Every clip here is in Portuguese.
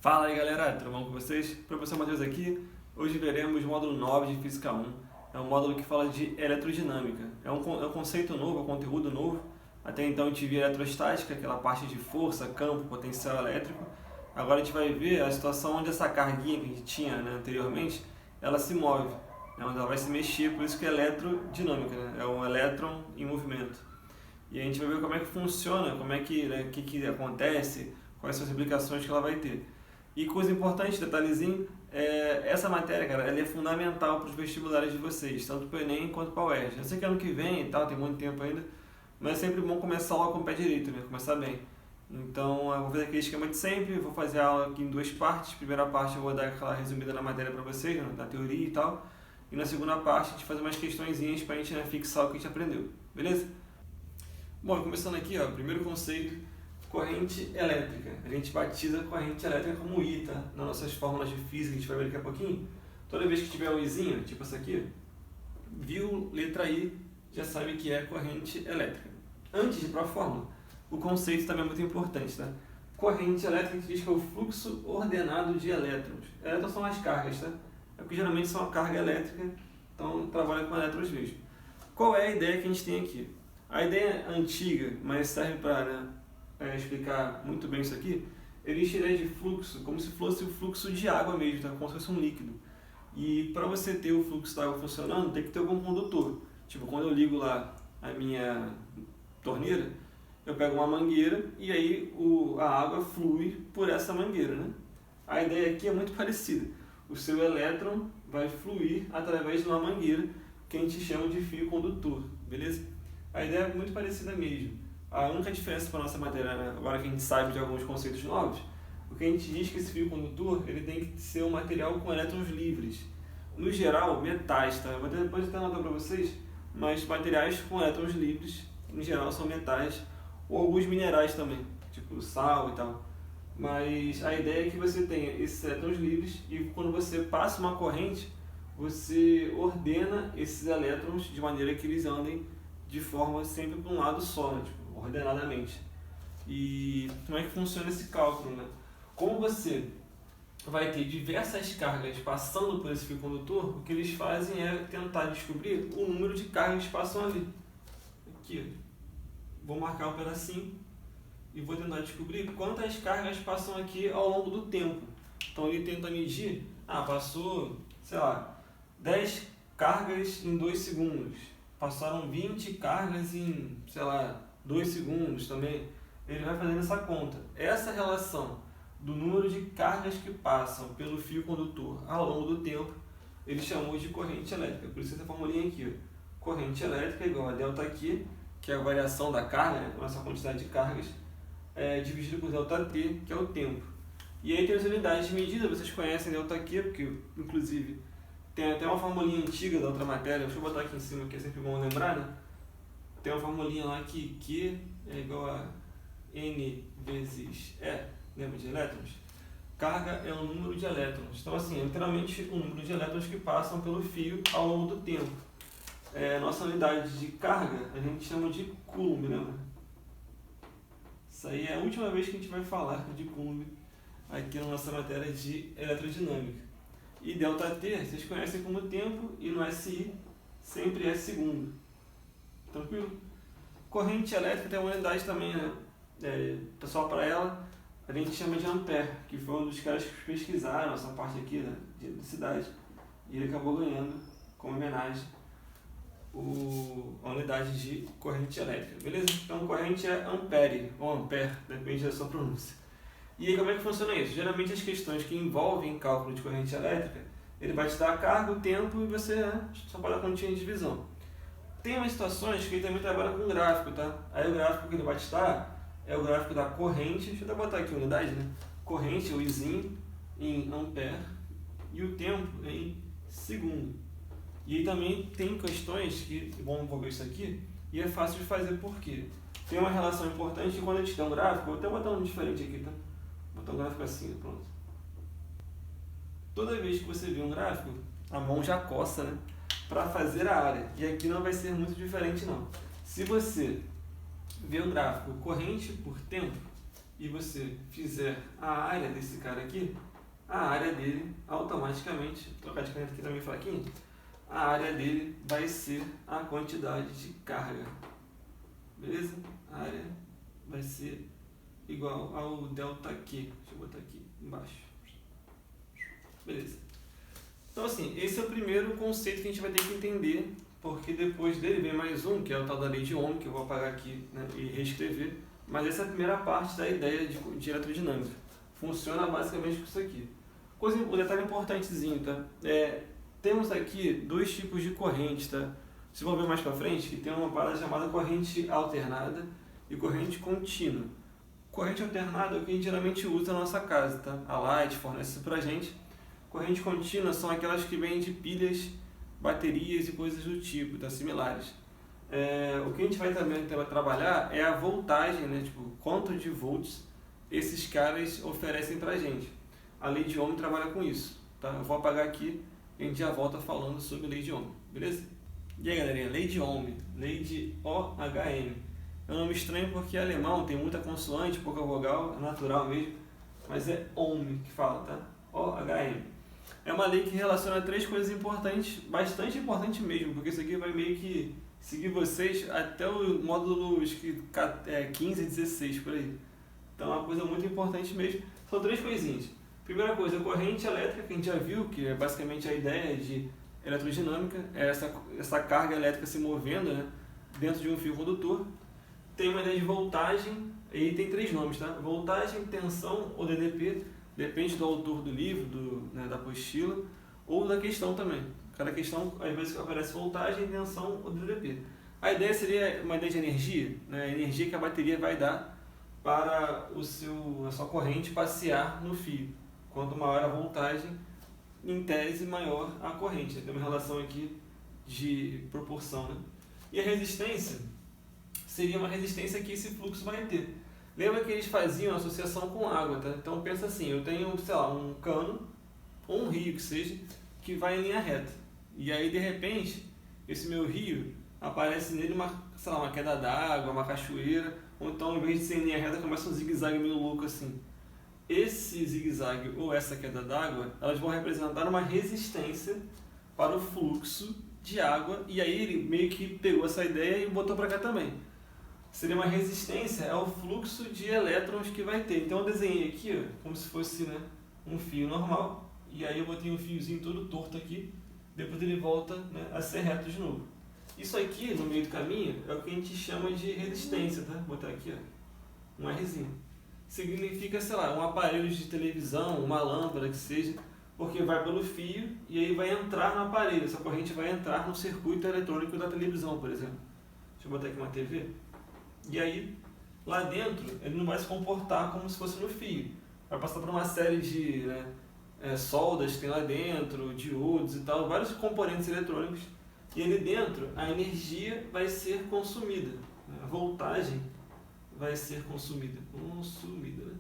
Fala aí galera, tudo bom com vocês? Professor Matheus aqui. Hoje veremos o módulo 9 de Física 1. É um módulo que fala de eletrodinâmica. É um conceito novo, é um conteúdo novo. Até então a gente via eletrostática, aquela parte de força, campo, potencial elétrico. Agora a gente vai ver a situação onde essa carguinha que a gente tinha, anteriormente, ela se move, onde ela vai se mexer, por isso que é eletrodinâmica, é um elétron em movimento. E a gente vai ver como é que funciona, como é que acontece, quais são as implicações que ela vai ter. E coisa importante, detalhezinho, essa matéria, cara, ela é fundamental para os vestibulares de vocês, tanto para o Enem quanto para o UERJ. Eu sei que ano que vem e tal, tem muito tempo ainda, mas é sempre bom começar logo com o pé direito, começar bem. Então, eu vou fazer aquele esquema de sempre, vou fazer a aula aqui em duas partes. Primeira parte eu vou dar aquela resumida na matéria para vocês, da teoria e tal. E na segunda parte a gente faz umas questõezinhas para a gente fixar o que a gente aprendeu, beleza? Bom, começando aqui, primeiro conceito, corrente elétrica. A gente batiza a corrente elétrica como I, tá? Nas nossas fórmulas de física, a gente vai ver daqui a pouquinho. Toda vez que tiver um Izinho, tipo essa aqui, viu letra I, já sabe que é corrente elétrica. Antes de ir para a fórmula, o conceito também é muito importante, tá? Corrente elétrica a gente diz que é o fluxo ordenado de elétrons. Elétrons são as cargas, tá? É porque geralmente são a carga elétrica, então trabalha com elétrons mesmo. Qual é a ideia que a gente tem aqui? A ideia antiga, mas serve para explicar muito bem isso aqui, existe a ideia de fluxo como se fosse o fluxo de água mesmo, tá? Como se fosse um líquido. E para você ter o fluxo da água funcionando, tem que ter algum condutor. Tipo, quando eu ligo lá a minha torneira, eu pego uma mangueira e aí a água flui por essa mangueira, né? A ideia aqui é muito parecida. O seu elétron vai fluir através de uma mangueira que a gente chama de fio condutor, beleza? A ideia é muito parecida mesmo. A única diferença para a nossa matéria, agora que a gente sabe de alguns conceitos novos, o que a gente diz que esse fio condutor ele tem que ser um material com elétrons livres. No geral, metais, tá? Eu vou depois até anotar para vocês, mas materiais com elétrons livres, em geral, são metais, ou alguns minerais também, tipo sal e tal. Mas a ideia é que você tenha esses elétrons livres e quando você passa uma corrente, você ordena esses elétrons de maneira que eles andem de forma sempre para um lado só, tipo, ordenadamente. E como é que funciona esse cálculo, Como você vai ter diversas cargas passando por esse fio condutor, o que eles fazem é tentar descobrir o número de cargas que passam ali. Aqui, vou marcar um pedacinho e vou tentar descobrir quantas cargas passam aqui ao longo do tempo. Então ele tenta medir, passou, sei lá, 10 cargas em 2 segundos. Passaram 20 cargas em, sei lá, 2 segundos também. Ele vai fazendo essa conta. Essa relação do número de cargas que passam pelo fio condutor ao longo do tempo, ele chamou de corrente elétrica. Por isso essa formulinha aqui, corrente elétrica é igual a ΔQ, que é a variação da carga, nossa quantidade de cargas, dividido por ΔT, que é o tempo. E aí tem as unidades de medida, vocês conhecem ΔQ, porque inclusive tem até uma formulinha antiga da outra matéria, deixa eu botar aqui em cima que é sempre bom lembrar, Tem uma formulinha lá que Q é igual a N vezes E, lembra de elétrons? Carga é o número de elétrons. Então assim, é literalmente o número de elétrons que passam pelo fio ao longo do tempo. Nossa unidade de carga a gente chama de Coulomb, lembra? Isso aí é a última vez que a gente vai falar de Coulomb aqui na nossa matéria de eletrodinâmica. E ΔT, vocês conhecem como tempo, e no SI sempre é segundo. Tranquilo? Corrente elétrica tem uma unidade também, só para ela, a gente chama de ampere, que foi um dos caras que pesquisaram essa parte aqui de cidade, e ele acabou ganhando, como homenagem, a unidade de corrente elétrica, beleza? Então corrente é ampere, ou ampere, depende da sua pronúncia. E aí como é que funciona isso? Geralmente as questões que envolvem cálculo de corrente elétrica, ele vai te dar a carga, o tempo e você só pode dar a continha de divisão. Tem umas situações que ele também trabalha com gráfico, tá? Aí o gráfico que ele vai te dar é o gráfico da corrente, deixa eu até botar aqui a unidade, Corrente, o Izinho, em ampere, e o tempo em segundo. E aí também tem questões que vão envolver isso aqui, e é fácil de fazer por quê? Tem uma relação importante que quando a gente tem um gráfico, vou até botar um diferente aqui, tá? Vou botar um gráfico assim, pronto. Toda vez que você vê um gráfico, a mão já coça, para fazer a área. E aqui não vai ser muito diferente não. Se você vê um gráfico corrente por tempo, e você fizer a área desse cara aqui, a área dele automaticamente, vou trocar de caneta aqui também fraquinho, a área dele vai ser a quantidade de carga. Beleza? A área vai ser igual ao ΔQ. Deixa eu botar aqui embaixo. Beleza. Então assim, esse é o primeiro conceito que a gente vai ter que entender, porque depois dele vem mais um, que é o tal da lei de Ohm, que eu vou apagar aqui, né, e reescrever. Mas essa é a primeira parte da ideia de eletrodinâmica. Funciona basicamente com isso aqui. Um detalhe importantezinho, tá? Temos aqui dois tipos de corrente, tá? Vocês vão ver mais pra frente que tem uma parada chamada corrente alternada e corrente contínua. Corrente alternada é o que a gente geralmente usa na nossa casa, tá? A Light fornece isso pra gente. Corrente contínua são aquelas que vêm de pilhas, baterias e coisas do tipo, tá? Similares. O que a gente vai também trabalhar é a voltagem, né? Tipo, quanto de volts esses caras oferecem pra gente. A lei de Ohm trabalha com isso, tá? Eu vou apagar aqui e a gente já volta falando sobre a lei de Ohm, beleza? E aí, galerinha, lei de Ohm, lei de OHM. É um nome estranho porque é alemão, tem muita consoante, pouca vogal, é natural mesmo, mas é Ohm que fala, tá? OHM. É uma lei que relaciona três coisas importantes, bastante importante mesmo, porque isso aqui vai meio que seguir vocês até o módulo 15, 16 por aí. Então é uma coisa muito importante mesmo. São três coisinhas. Primeira coisa, corrente elétrica, que a gente já viu, que é basicamente a ideia de eletrodinâmica, é essa carga elétrica se movendo, né, dentro de um fio condutor. Tem uma ideia de voltagem, e tem três nomes, tá? Voltagem, tensão ou DDP, depende do autor do livro, da apostila, ou da questão também. Cada questão, às vezes, aparece voltagem, tensão ou DDP. A ideia seria uma ideia de energia, né? A energia que a bateria vai dar para a sua corrente passear no fio. Quanto maior a voltagem, em tese, maior a corrente. Tem uma relação aqui de proporção, né? E a resistência seria uma resistência que esse fluxo vai ter. Lembra que eles faziam associação com água, tá? Então pensa assim, eu tenho, sei lá, um cano, ou um rio que seja, que vai em linha reta. E aí, de repente, esse meu rio, aparece nele uma queda d'água, uma cachoeira, ou então, em vez de ser em linha reta, começa um zigue-zague meio louco assim. Esse zigue-zague ou essa queda d'água, elas vão representar uma resistência para o fluxo de água, e aí ele meio que pegou essa ideia e botou para cá também. Seria uma resistência ao fluxo de elétrons que vai ter. Então eu desenhei aqui, ó, como se fosse, né, um fio normal, e aí eu botei um fiozinho todo torto aqui, depois ele volta, né, a ser reto de novo. Isso aqui, no meio do caminho, é o que a gente chama de resistência, tá? Vou botar aqui, ó, um Rzinho. Significa, sei lá, um aparelho de televisão, uma lâmpada que seja, porque vai pelo fio e aí vai entrar no aparelho. Essa corrente vai entrar no circuito eletrônico da televisão, por exemplo. Deixa eu botar aqui uma TV. E aí, lá dentro, ele não vai se comportar como se fosse no fio. Vai passar por uma série de soldas que tem lá dentro, diodos e tal, vários componentes eletrônicos. E ali dentro, a energia vai ser consumida. A voltagem vai ser consumida, né?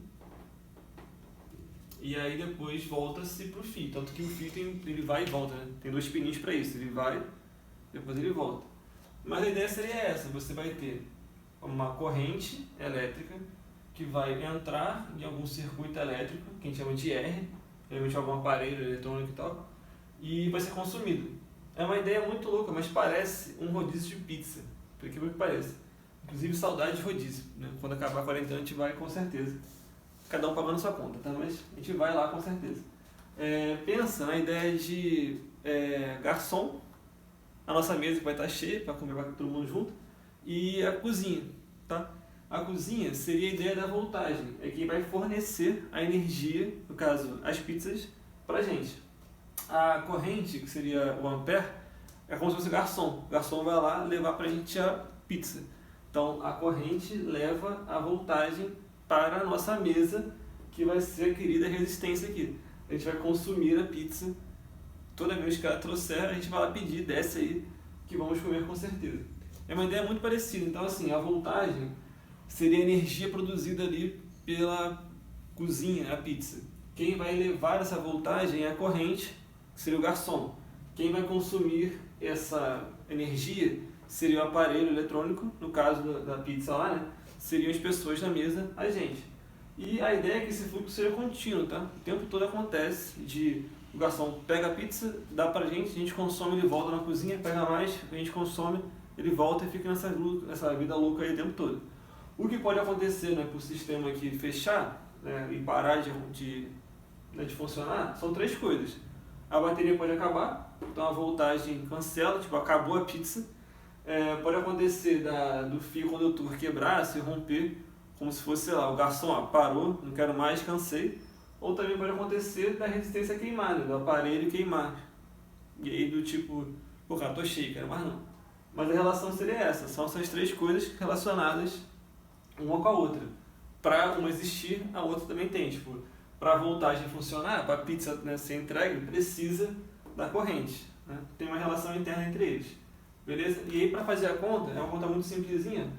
E aí depois volta-se para o fio, tanto que o fio ele vai e volta, né? Tem dois pininhos para isso, ele vai, depois ele volta. Mas a ideia seria essa, você vai ter uma corrente elétrica que vai entrar em algum circuito elétrico, que a gente chama de R, realmente algum aparelho eletrônico e tal, e vai ser consumido. É uma ideia muito louca, mas parece um rodízio de pizza, por aquilo que parece. Inclusive, saudade de rodízio, né? Quando acabar a quarentena, a gente vai com certeza. Cada um pagando sua conta, tá? Mas a gente vai lá com certeza. Pensa na ideia de garçom, a nossa mesa que vai estar cheia para comer todo mundo junto, e a cozinha, tá? A cozinha seria a ideia da voltagem, é quem vai fornecer a energia, no caso, as pizzas, pra gente. A corrente, que seria o ampere, é como se fosse o garçom. O garçom vai lá levar pra gente a pizza. Então, a corrente leva a voltagem para a nossa mesa, que vai ser a querida resistência aqui. A gente vai consumir a pizza. Toda vez que ela trouxer, a gente vai lá pedir, desce aí, que vamos comer com certeza. É uma ideia muito parecida. Então, assim, a voltagem seria a energia produzida ali pela cozinha, a pizza. Quem vai levar essa voltagem é a corrente, que seria o garçom. Quem vai consumir essa energia seria o aparelho eletrônico, no caso da pizza lá, né? Seriam as pessoas na mesa, a gente. E a ideia é que esse fluxo seja contínuo, tá? O tempo todo acontece de o garçom pega a pizza, dá pra gente, a gente consome, ele volta na cozinha, pega mais, a gente consome, ele volta e fica nessa vida louca aí o tempo todo. O que pode acontecer, né, para o sistema aqui fechar, né, e parar de funcionar, são três coisas. A bateria pode acabar, então a voltagem cancela, tipo, acabou a pizza. Pode acontecer do fio condutor quebrar, se romper, como se fosse, sei lá, o garçom parou, não quero mais, cansei. Ou também pode acontecer da resistência queimar, né, do aparelho queimar. E aí do tipo, pô, cara, tô cheio, quero mais não. Mas a relação seria essa, são essas três coisas relacionadas uma com a outra. Para uma existir, a outra também tem. Tipo, para a voltagem funcionar, para a pizza, né, ser entregue, precisa da corrente. Né? Tem uma relação interna entre eles. Beleza? E aí, para fazer a conta, é uma conta muito simplesinha.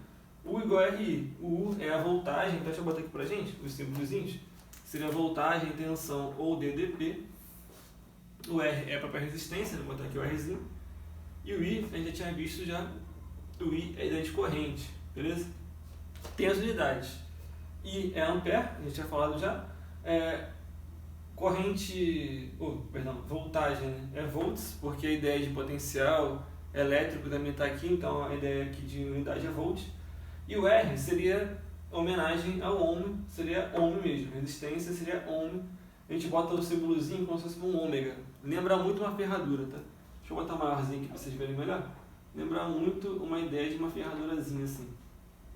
U igual a RI. O U é a voltagem, então deixa eu botar aqui pra gente, os símbolozinhos. Seria voltagem, tensão ou DDP. O R é a própria resistência, vou botar aqui o Rzinho. E o I, a gente já tinha visto já, o I é a ideia de corrente, beleza? Tem as unidades. I é ampere, a gente tinha falado já. Voltagem, né? É volts, porque a ideia de potencial elétrico também está aqui, então a ideia aqui de unidade é volt. E o R seria homenagem ao ohm, seria ohm mesmo, resistência seria ohm. A gente bota o símbolozinho como se fosse um ômega. Lembra muito uma ferradura, tá? Deixa eu botar maiorzinho aqui para vocês verem melhor. Lembra muito uma ideia de uma ferradurazinha assim,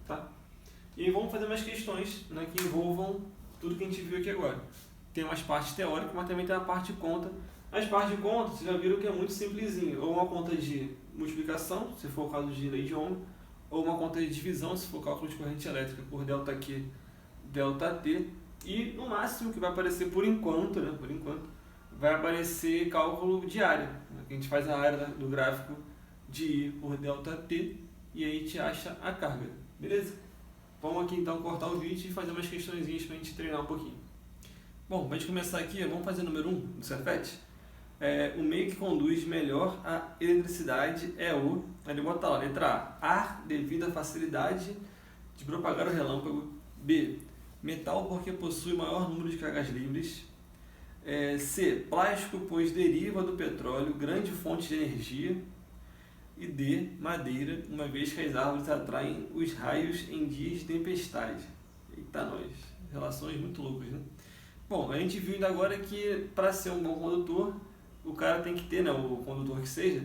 tá? E aí vamos fazer umas questões, né, que envolvam tudo que a gente viu aqui agora. Tem umas partes teóricas, mas também tem a parte de conta. As partes de conta, vocês já viram que é muito simplesinho. Ou uma conta de multiplicação, se for o caso de lei de Ohm, ou uma conta de divisão, se for cálculo de corrente elétrica por ΔQ, ΔT. E no máximo que vai aparecer por enquanto, né, vai aparecer cálculo de área. Né, que a gente faz a área do gráfico de I por ΔT e aí a gente acha a carga. Beleza? Vamos aqui então cortar o vídeo e fazer umas questõezinhas para a gente treinar um pouquinho. Bom, para a gente começar aqui, vamos fazer o número 1 do Cefet. O meio que conduz melhor a eletricidade é o... Ele bota lá, letra A, ar devido à facilidade de propagar o relâmpago. B, metal porque possui maior número de cargas livres. C, plástico pois deriva do petróleo, grande fonte de energia. E D, madeira, uma vez que as árvores atraem os raios em dias de tempestade. Eita nós, relações muito loucas, né? Bom, a gente viu ainda agora que para ser um bom condutor, o cara tem que ter, né, o condutor que seja,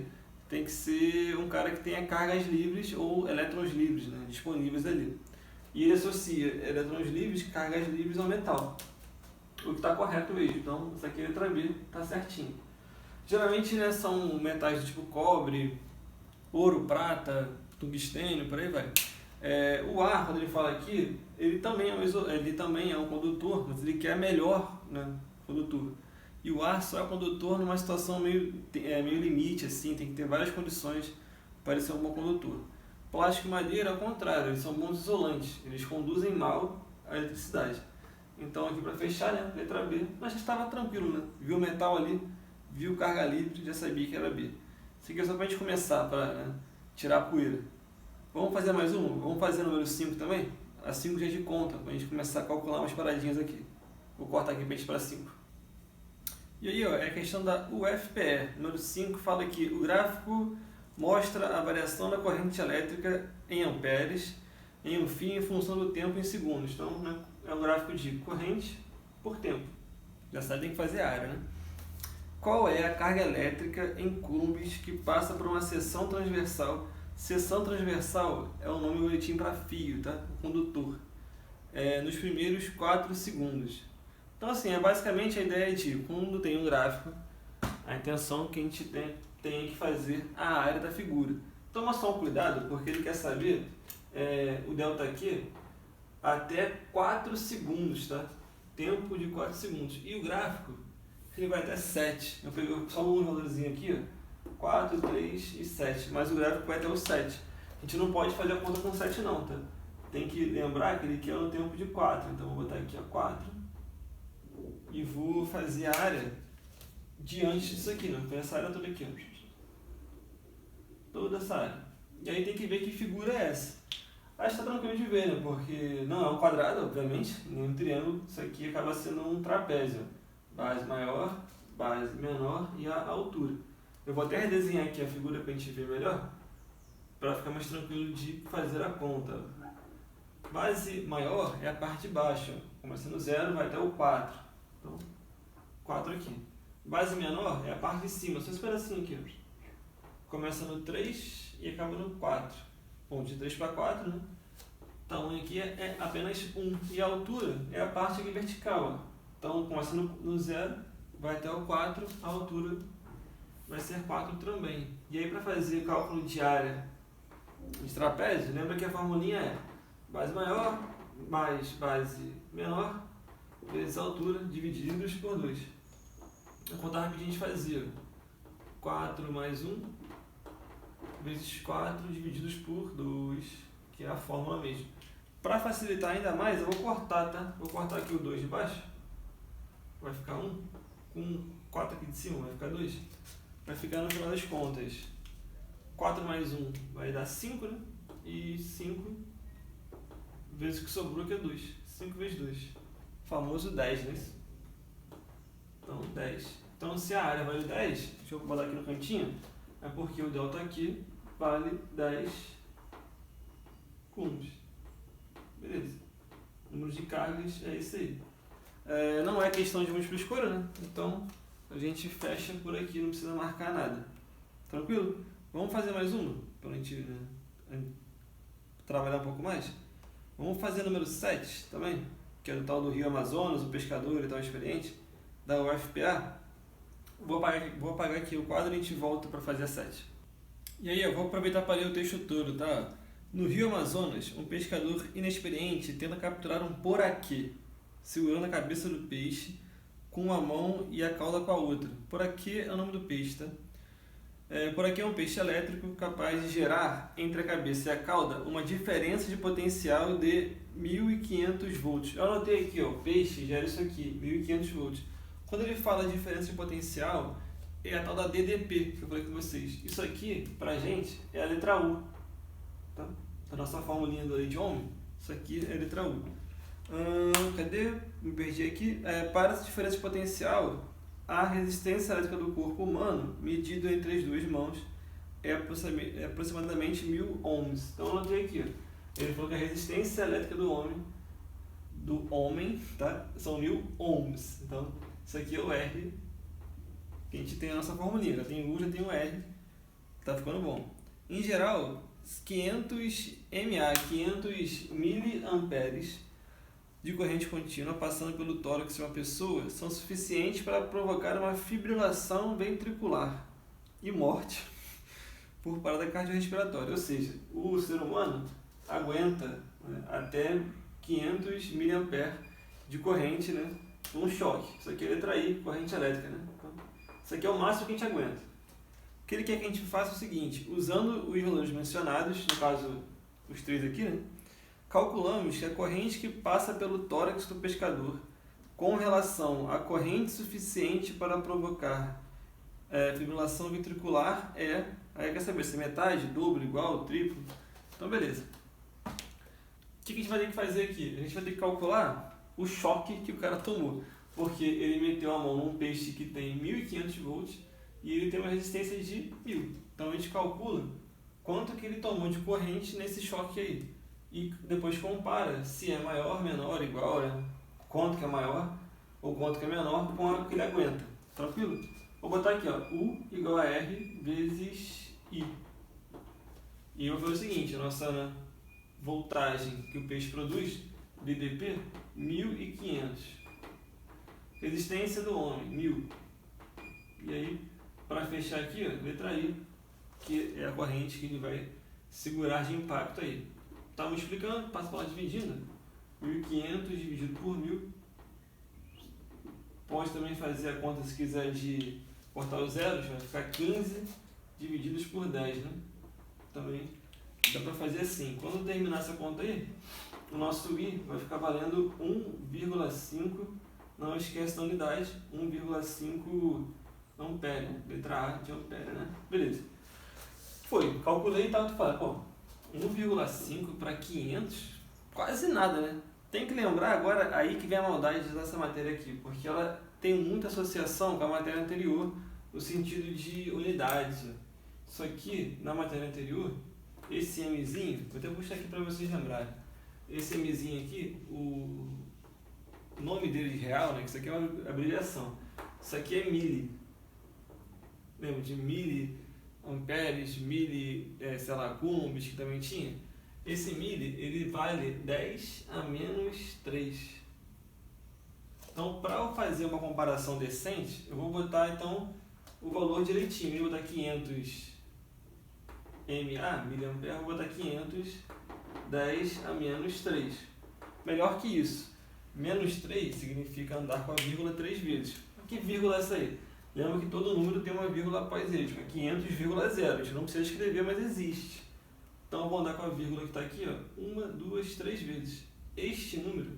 tem que ser um cara que tenha cargas livres ou elétrons livres, né, disponíveis ali. E ele associa elétrons livres, cargas livres ao metal. O que está correto mesmo, então isso aqui é a letra B, está certinho. Geralmente, né, são metais do tipo cobre, ouro, prata, tungstênio, por aí vai. O ar, quando ele fala aqui, ele também é um condutor, mas ele quer melhor, né, condutor. E o ar só é condutor numa situação meio limite, assim, tem que ter várias condições para ele ser um bom condutor. Plástico e madeira, ao contrário, eles são bons isolantes, eles conduzem mal a eletricidade. Então aqui para fechar, né, letra B, mas já estava tranquilo, né? Viu o metal ali, viu carga livre, já sabia que era B. Isso aqui é só para a gente começar, para, né, tirar a poeira. Vamos fazer mais um? Vamos fazer o número 5 também? A 5 já é de conta, para a gente começar a calcular umas paradinhas aqui. Vou cortar aqui para 5. E aí, ó, é a questão da UFPE. Número 5 fala que o gráfico mostra a variação da corrente elétrica em amperes em um fio em função do tempo em segundos. Então, né, é um gráfico de corrente por tempo. Já sabe, tem que fazer a área, né? Qual é a carga elétrica em coulombs que passa por uma seção transversal? Seção transversal é o nome bonitinho para fio, tá? O condutor. Nos primeiros 4 segundos. Então, assim, é basicamente a ideia de quando tem um gráfico, a intenção que a gente tem que fazer a área da figura. Toma só um cuidado, porque ele quer saber o ΔQ até 4 segundos, tá? Tempo de 4 segundos. E o gráfico, ele vai até 7. Eu peguei só um valorzinho aqui, ó. 4, 3 e 7. Mas o gráfico vai até o 7. A gente não pode fazer a conta com 7 não, tá? Tem que lembrar que ele quer no tempo de 4. Então eu vou botar aqui, ó, 4. E vou fazer a área diante disso aqui, né? Então essa área toda aqui, ó. Toda essa área. E aí tem que ver que figura é essa. Acho que está tranquilo de ver, né? Porque não é um quadrado, obviamente, nem um triângulo. Isso aqui acaba sendo um trapézio. Base maior, base menor e a altura. Eu vou até redesenhar aqui a figura para a gente ver melhor, para ficar mais tranquilo de fazer a conta. Base maior é a parte de baixo. Começa no 0, vai até o 4. Então, 4 aqui. Base menor é a parte de cima, só esse pedacinho aqui. Começa no 3 e acaba no 4. Ponto de 3 para 4, né? O tamanho aqui é apenas 1. E a altura é a parte aqui vertical. Então, começa no 0, vai até o 4, a altura vai ser 4 também. E aí, para fazer o cálculo de área de trapézio, lembra que a formulinha é base maior mais base menor vezes a altura divididos por 2. Vou contar rapidinho, a gente fazia 4 mais 1 vezes 4 divididos por 2, que é a fórmula mesmo. Para facilitar ainda mais, eu vou cortar, tá? Vou cortar aqui o 2 de baixo, vai ficar 1, com 4 aqui de cima vai ficar 2. Vai ficar no final das contas 4 mais 1 vai dar 5, né? E 5 vezes o que sobrou, que é 2. 5 vezes 2. O famoso 10, né? Então, 10. Então, se a área vale 10, deixa eu botar aqui no cantinho, é porque o delta aqui vale 10 coulombs. Beleza. Número de cargas é esse aí. Não é questão de múltipla escolha, né? Então, a gente fecha por aqui, não precisa marcar nada. Tranquilo? Vamos fazer mais uma, para a gente trabalhar um pouco mais? Vamos fazer número 7 também, que é do tal do Rio Amazonas, o pescador e tal experiente, da UFPA. Vou apagar aqui o quadro e a gente volta para fazer a 7. E aí, eu vou aproveitar para ler o texto todo, tá? No Rio Amazonas, um pescador inexperiente tenta capturar um poraquê, segurando a cabeça do peixe com uma mão e a cauda com a outra. Poraquê é o nome do peixe, tá? Poraquê é um peixe elétrico capaz de gerar entre a cabeça e a cauda uma diferença de potencial de 1500 volts. Eu anotei aqui, ó, o peixe gera isso aqui, 1500 volts. Quando ele fala de diferença de potencial, é a tal da DDP, que eu falei com vocês. Isso aqui, pra gente, é a letra U. Tá? A nossa formulinha da lei de Ohm, isso aqui é a letra U. Cadê? Me perdi aqui. Para essa diferença de potencial, a resistência elétrica do corpo humano, medido entre as duas mãos, é aproximadamente 1000 ohms. Então, eu anotei aqui. Ó. Ele falou que a resistência elétrica do homem, tá? São 1000 ohms. Então, isso aqui é o R, que a gente tem a nossa formulinha. Já tem o U, já tem o R. Tá ficando bom. Em geral, 500 mA, 500 miliamperes de corrente contínua passando pelo tórax de uma pessoa são suficientes para provocar uma fibrilação ventricular e morte por parada cardiorrespiratória. Ou seja, o ser humano aguenta, né, até 500 mA de corrente, né, um choque. Isso aqui é letra I, corrente elétrica. Né? Então, isso aqui é o máximo que a gente aguenta. O que ele quer que a gente faça é o seguinte: usando os valores mencionados, no caso os 3 aqui, né, calculamos que a corrente que passa pelo tórax do pescador com relação à corrente suficiente para provocar fibrilação ventricular aí quer saber se é metade, dobro, igual, triplo. Então beleza. O que a gente vai ter que fazer aqui? A gente vai ter que calcular o choque que o cara tomou, porque ele meteu a mão num peixe que tem 1500 volts e ele tem uma resistência de 1000. Então a gente calcula quanto que ele tomou de corrente nesse choque aí. E depois compara se é maior, menor, igual, né? Quanto que é maior ou quanto que é menor com o que ele aguenta. Tranquilo? Vou botar aqui, ó, U igual a R vezes I. E eu vou fazer o seguinte: a nossa voltagem que o peixe produz, DDP, 1500. Resistência do homem, 1000. E aí, para fechar aqui, ó, letra I, que é a corrente que ele vai segurar de impacto aí. Tá me explicando? Passa para lá dividindo. 1500 dividido por 1000. Pode também fazer a conta, se quiser, de cortar os zeros. Vai ficar 15 divididos por 10, né? Também dá para fazer assim. Quando terminar essa conta aí, o nosso I vai ficar valendo 1,5. Não esquece da unidade. 1,5 ampere. Letra A de ampere, né? Beleza. Foi. Calculei e tal. Tu fala, pô, 1,5 para 500, quase nada, né? Tem que lembrar agora, aí que vem a maldade dessa matéria aqui, porque ela tem muita associação com a matéria anterior, no sentido de unidade. Isso aqui, na matéria anterior, esse Mzinho, vou até puxar aqui para vocês lembrarem. Esse Mzinho aqui, o nome dele real, né? Que isso aqui é uma abreviação. Isso aqui é mili. Lembra de miliamperes, sei lá, coulombs que também tinha? Esse mili, ele vale 10 a menos 3. Então, para eu fazer uma comparação decente, eu vou botar então o valor direitinho. Eu vou botar 500 miliampere, vou botar 500, 10 a menos 3. Melhor que isso. Menos 3 significa andar com a vírgula 3 vezes. Que vírgula é essa aí? Lembra que todo número tem uma vírgula após ele, tipo 500,0. A gente não precisa escrever, mas existe. Então eu vou andar com a vírgula que está aqui, ó, 1, 2, 3 vezes. Este número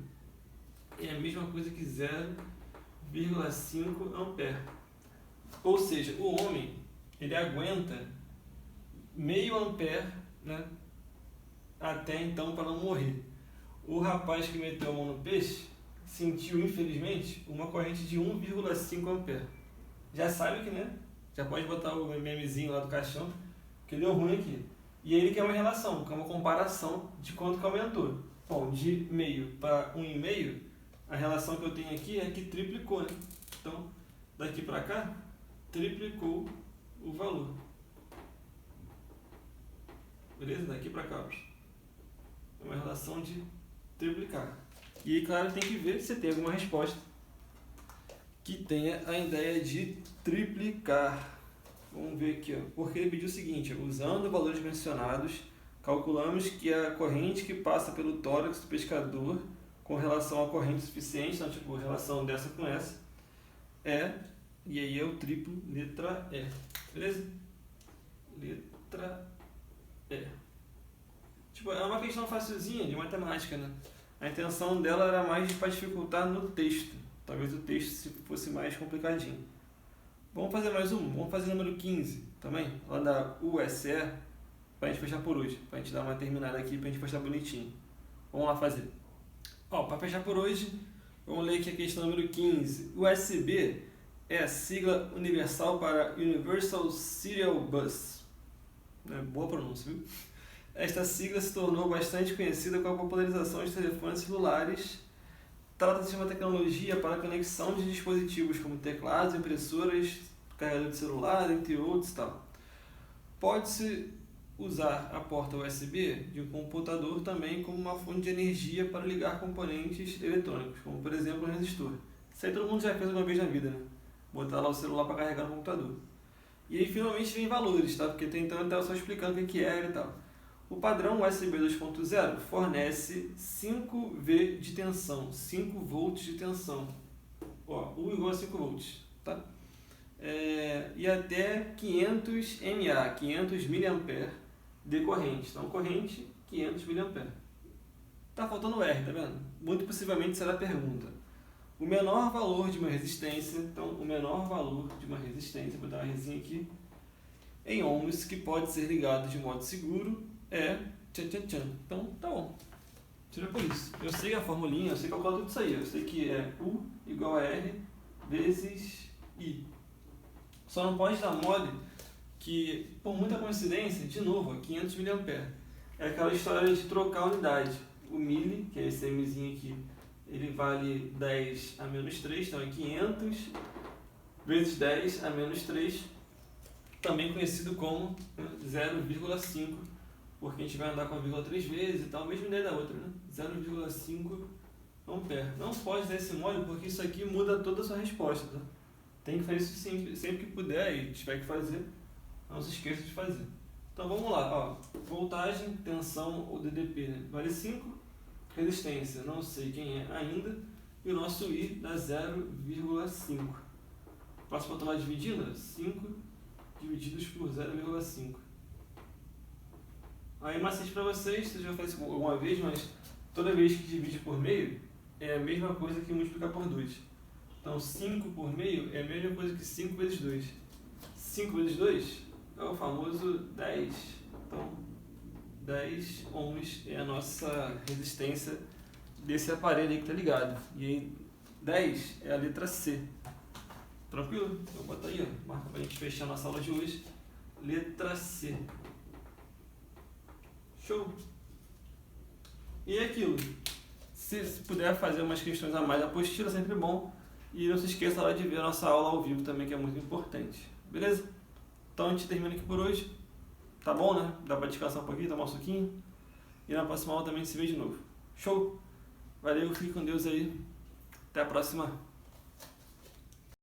é a mesma coisa que 0,5 ampere. Ou seja, o homem, ele aguenta meio ampere, né, até então para não morrer. O rapaz que meteu a mão no peixe sentiu, infelizmente, uma corrente de 1,5 ampere. Já sabe que, né? Já pode botar o memezinho lá do caixão, que deu ruim aqui. E aí ele quer uma relação, que é uma comparação de quanto que aumentou. Bom, de meio para 1,5, a relação que eu tenho aqui é que triplicou, né? Então, daqui para cá, triplicou o valor. Beleza? Daqui para cá, é uma relação de triplicar. E aí, claro, tem que ver se tem alguma resposta que tenha a ideia de triplicar. Vamos ver aqui, ó. Porque ele pediu o seguinte: ó, usando valores mencionados, calculamos que a corrente que passa pelo tórax do pescador com relação à corrente suficiente, então, tipo, relação dessa com essa, e aí é o triplo, letra E. Beleza? Letra E. Tipo, é uma questão facilzinha de matemática, né? A intenção dela era mais para dificultar no texto. Talvez o texto fosse mais complicadinho. Vamos fazer mais um. Vamos fazer o número 15 também, lá da USE, para a gente fechar por hoje. Para a gente dar uma terminada aqui, para a gente fechar bonitinho. Vamos lá fazer. Para fechar por hoje, vamos ler aqui a questão número 15. USB é a sigla universal para Universal Serial Bus. Boa pronúncia, viu? Esta sigla se tornou bastante conhecida com a popularização de telefones celulares. Trata-se de uma tecnologia para a conexão de dispositivos como teclados, impressoras, carregador de celular, entre outros. Pode-se usar a porta USB de um computador também como uma fonte de energia para ligar componentes eletrônicos, como por exemplo um resistor. Isso aí todo mundo já fez alguma vez na vida, né? Botar lá o celular para carregar no computador. E aí finalmente vem valores, porque até então eu estava só explicando o que era e tal. O padrão USB 2.0 fornece 5V de tensão, 5 volts de tensão. U igual a 5 volts, tá? E até 500 mA, 500 mA de corrente. Então, corrente, 500 mA. Tá faltando o R, tá vendo? Muito possivelmente será a pergunta. O menor valor de uma resistência, então, o menor valor de uma resistência, vou dar uma resinha aqui, em ohms, que pode ser ligado de modo seguro, Então, tá bom. Tira por isso. Eu sei a formulinha, eu sei calcular tudo isso aí. Eu sei que é U igual a R vezes I. Só não pode dar mole que, por muita coincidência, de novo, 500 mA. É aquela história de trocar a unidade. O mili, que é esse Mzinho aqui, ele vale 10 a menos 3, então é 500 vezes 10 a menos 3, também conhecido como 0,5, porque a gente vai andar com a vírgula 3 vezes e tal, mesma ideia da outra, né? 0,5 ampere. Não pode dar esse mole, porque isso aqui muda toda a sua resposta, tá? Tem que fazer isso sempre que puder e tiver que fazer, não se esqueça de fazer. Então vamos lá, voltagem, tensão ou DDP, né? Vale 5, resistência, não sei quem é ainda, e o nosso I dá 0,5. Próximo eu estou lá dividindo, 5 divididos por 0,5. Aí macete para vocês já fez isso alguma vez, mas toda vez que divide por meio é a mesma coisa que multiplicar por 2. Então 5 por meio é a mesma coisa que 5 vezes 2. 5 vezes 2 é o famoso 10. Então 10 ohms é a nossa resistência desse aparelho aí que tá ligado. E aí 10 é a letra C. Tranquilo? Então bota aí, ó. Marca pra gente fechar nossa aula de hoje. Letra C. Show! E é aquilo. Se puder fazer umas questões a mais, a apostila é sempre bom. E não se esqueça lá de ver a nossa aula ao vivo também, que é muito importante. Beleza? Então a gente termina aqui por hoje. Tá bom, né? Dá pra descansar um pouquinho, tomar um suquinho. E na próxima aula também a gente se vê de novo. Show? Valeu, fique com Deus aí. Até a próxima.